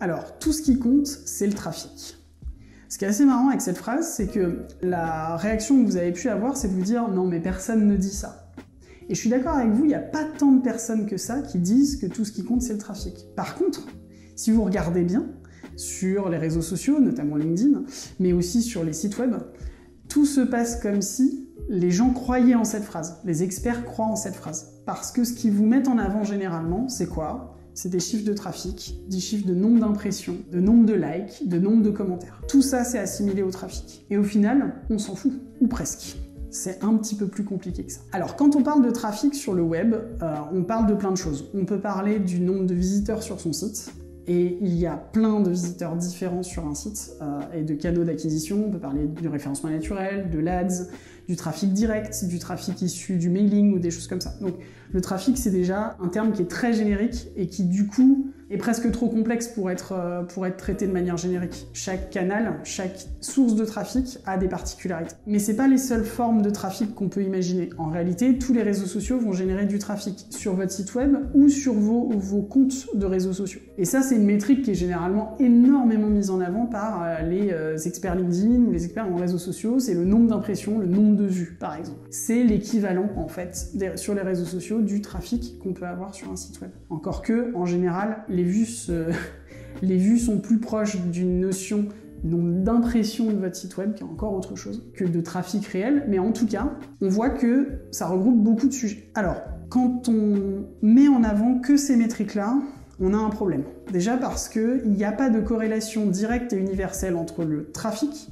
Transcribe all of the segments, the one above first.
Alors, tout ce qui compte, c'est le trafic. Ce qui est assez marrant avec cette phrase, c'est que la réaction que vous avez pu avoir, c'est de vous dire « non, mais personne ne dit ça ». Et je suis d'accord avec vous, il n'y a pas tant de personnes que ça qui disent que tout ce qui compte, c'est le trafic. Par contre, si vous regardez bien, sur les réseaux sociaux, notamment LinkedIn, mais aussi sur les sites web, tout se passe comme si les gens croyaient en cette phrase, les experts croient en cette phrase. Parce que ce qu'ils vous mettent en avant généralement, c'est quoi ? C'est des chiffres de trafic, des chiffres de nombre d'impressions, de nombre de likes, de nombre de commentaires. Tout ça, c'est assimilé au trafic. Et au final, on s'en fout, ou presque. C'est un petit peu plus compliqué que ça. Alors, quand on parle de trafic sur le web, on parle de plein de choses. On peut parler du nombre de visiteurs sur son site, et il y a plein de visiteurs différents sur un site, et de canaux d'acquisition. On peut parler du référencement naturel, de l'ADS, du trafic direct, du trafic issu du mailing ou des choses comme ça. Donc le trafic, c'est déjà un terme qui est très générique et qui du coup est presque trop complexe pour être traité de manière générique. Chaque canal, chaque source de trafic a des particularités. Mais c'est pas les seules formes de trafic qu'on peut imaginer. En réalité, tous les réseaux sociaux vont générer du trafic sur votre site web ou sur vos comptes de réseaux sociaux. Et ça, c'est une métrique qui est généralement énormément mise en avant par les experts LinkedIn ou les experts en réseaux sociaux. C'est le nombre d'impressions, le nombre de vues, par exemple. C'est l'équivalent, en fait, sur les réseaux sociaux du trafic qu'on peut avoir sur un site web. Encore que, en général, les vues sont plus proches d'une notion d'impression de votre site web, qui est encore autre chose, que de trafic réel, mais en tout cas, on voit que ça regroupe beaucoup de sujets. Alors, quand on met en avant que ces métriques-là, on a un problème. Déjà parce qu'il n'y a pas de corrélation directe et universelle entre le trafic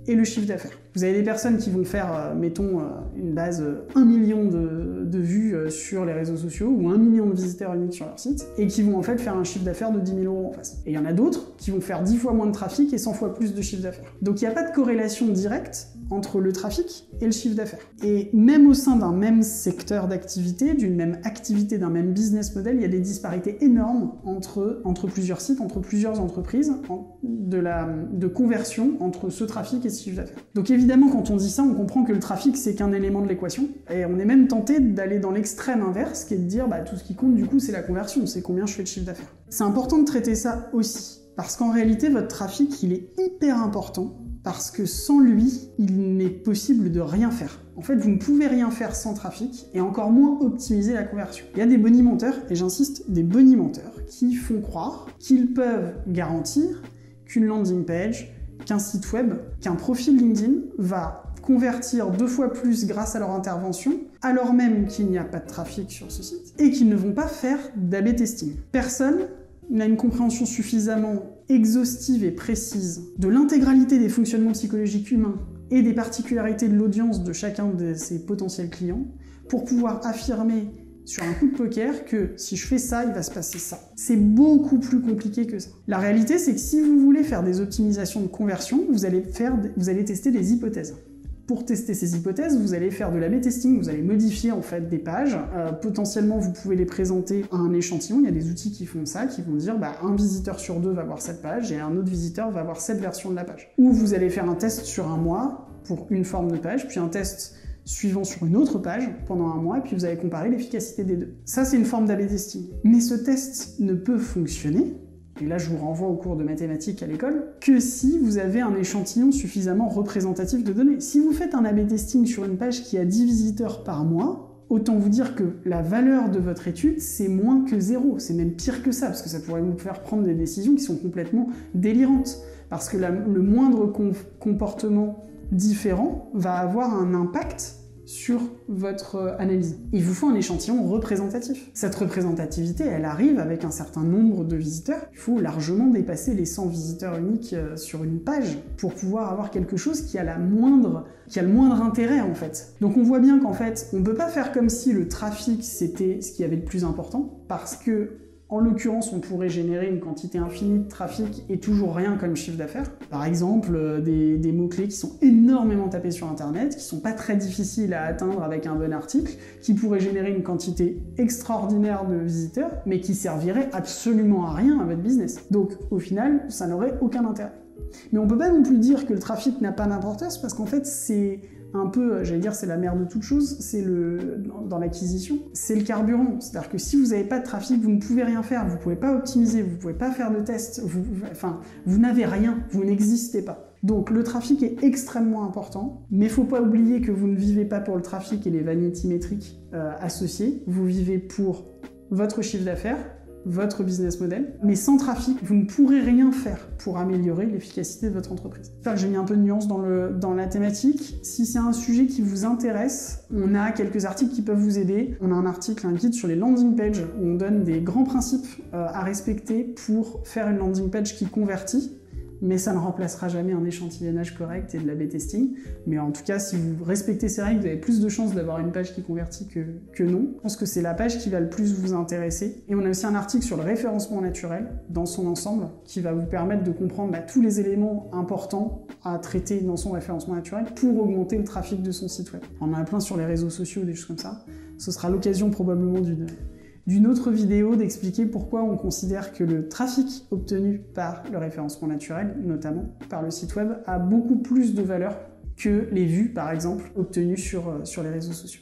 et le chiffre d'affaires. Vous avez des personnes qui vont faire, mettons, une base 1 million de vues sur les réseaux sociaux ou 1 million de visiteurs uniques sur leur site et qui vont en fait faire un chiffre d'affaires de 10 000 € en face. Et il y en a d'autres qui vont faire 10 fois moins de trafic et 100 fois plus de chiffre d'affaires. Donc il n'y a pas de corrélation directe entre le trafic et le chiffre d'affaires. Et même au sein d'un même secteur d'activité, d'une même activité, d'un même business model, il y a des disparités énormes entre plusieurs sites, entre plusieurs entreprises, de conversion entre ce trafic et ce chiffre d'affaires. Donc évidemment, quand on dit ça, on comprend que le trafic, c'est qu'un élément de l'équation. Et on est même tenté d'aller dans l'extrême inverse, qui est de dire, tout ce qui compte, du coup, c'est la conversion, c'est combien je fais de chiffre d'affaires. C'est important de traiter ça aussi, parce qu'en réalité, votre trafic, il est hyper important, parce que sans lui, il n'est possible de rien faire. En fait, vous ne pouvez rien faire sans trafic, et encore moins optimiser la conversion. Il y a des bonimenteurs, et j'insiste, des bonimenteurs, qui font croire qu'ils peuvent garantir qu'une landing page, qu'un site web, qu'un profil LinkedIn va convertir 2 fois plus grâce à leur intervention, alors même qu'il n'y a pas de trafic sur ce site, et qu'ils ne vont pas faire d'A/B testing. Personne n'a une compréhension suffisamment exhaustive et précise de l'intégralité des fonctionnements psychologiques humains et des particularités de l'audience de chacun de ses potentiels clients pour pouvoir affirmer sur un coup de poker que si je fais ça, il va se passer ça. C'est beaucoup plus compliqué que ça. La réalité, c'est que si vous voulez faire des optimisations de conversion, vous allez tester des hypothèses. Pour tester ces hypothèses, vous allez faire de l'A/B testing, vous allez modifier en fait des pages. Potentiellement, vous pouvez les présenter à un échantillon. Il y a des outils qui font ça, qui vont dire un visiteur sur 2 va voir cette page et un autre visiteur va voir cette version de la page. Ou vous allez faire un test sur un mois pour une forme de page, puis un test suivant sur une autre page pendant un mois, et puis vous allez comparer l'efficacité des deux. Ça, c'est une forme d'A/B testing. Mais ce test ne peut fonctionner, et là je vous renvoie au cours de mathématiques à l'école, que si vous avez un échantillon suffisamment représentatif de données. Si vous faites un A/B testing sur une page qui a 10 visiteurs par mois, autant vous dire que la valeur de votre étude, c'est moins que 0. C'est même pire que ça, parce que ça pourrait vous faire prendre des décisions qui sont complètement délirantes. Parce que le moindre comportement différent va avoir un impact sur votre analyse. Il vous faut un échantillon représentatif. Cette représentativité, elle arrive avec un certain nombre de visiteurs. Il faut largement dépasser les 100 visiteurs uniques sur une page pour pouvoir avoir quelque chose qui a le moindre intérêt en fait. Donc on voit bien qu'en fait, on ne peut pas faire comme si le trafic c'était ce qui avait le plus important, parce que en l'occurrence, on pourrait générer une quantité infinie de trafic et toujours rien comme chiffre d'affaires. Par exemple, des mots-clés qui sont énormément tapés sur Internet, qui sont pas très difficiles à atteindre avec un bon article, qui pourraient générer une quantité extraordinaire de visiteurs, mais qui serviraient absolument à rien à votre business. Donc, au final, ça n'aurait aucun intérêt. Mais on peut pas non plus dire que le trafic n'a pas d'importance, parce qu'en fait, c'est un peu, j'allais dire, c'est la mère de toute chose, c'est dans l'acquisition, c'est le carburant. C'est-à-dire que si vous n'avez pas de trafic, vous ne pouvez rien faire, vous ne pouvez pas optimiser, vous ne pouvez pas faire de tests, vous n'avez rien, vous n'existez pas. Donc le trafic est extrêmement important, mais il ne faut pas oublier que vous ne vivez pas pour le trafic et les vanity métriques associées, vous vivez pour votre chiffre d'affaires, votre business model, mais sans trafic, vous ne pourrez rien faire pour améliorer l'efficacité de votre entreprise. J'ai mis un peu de nuance dans la thématique. Si c'est un sujet qui vous intéresse, on a quelques articles qui peuvent vous aider. On a un article, un guide sur les landing pages où on donne des grands principes à respecter pour faire une landing page qui convertit. Mais ça ne remplacera jamais un échantillonnage correct et de l'A/B testing. Mais en tout cas, si vous respectez ces règles, vous avez plus de chances d'avoir une page qui convertit que non. Je pense que c'est la page qui va le plus vous intéresser. Et on a aussi un article sur le référencement naturel dans son ensemble qui va vous permettre de comprendre tous les éléments importants à traiter dans son référencement naturel pour augmenter le trafic de son site web. On en a plein sur les réseaux sociaux, des choses comme ça. Ce sera l'occasion probablement d'une autre vidéo d'expliquer pourquoi on considère que le trafic obtenu par le référencement naturel, notamment par le site web, a beaucoup plus de valeur que les vues, par exemple, obtenues sur les réseaux sociaux.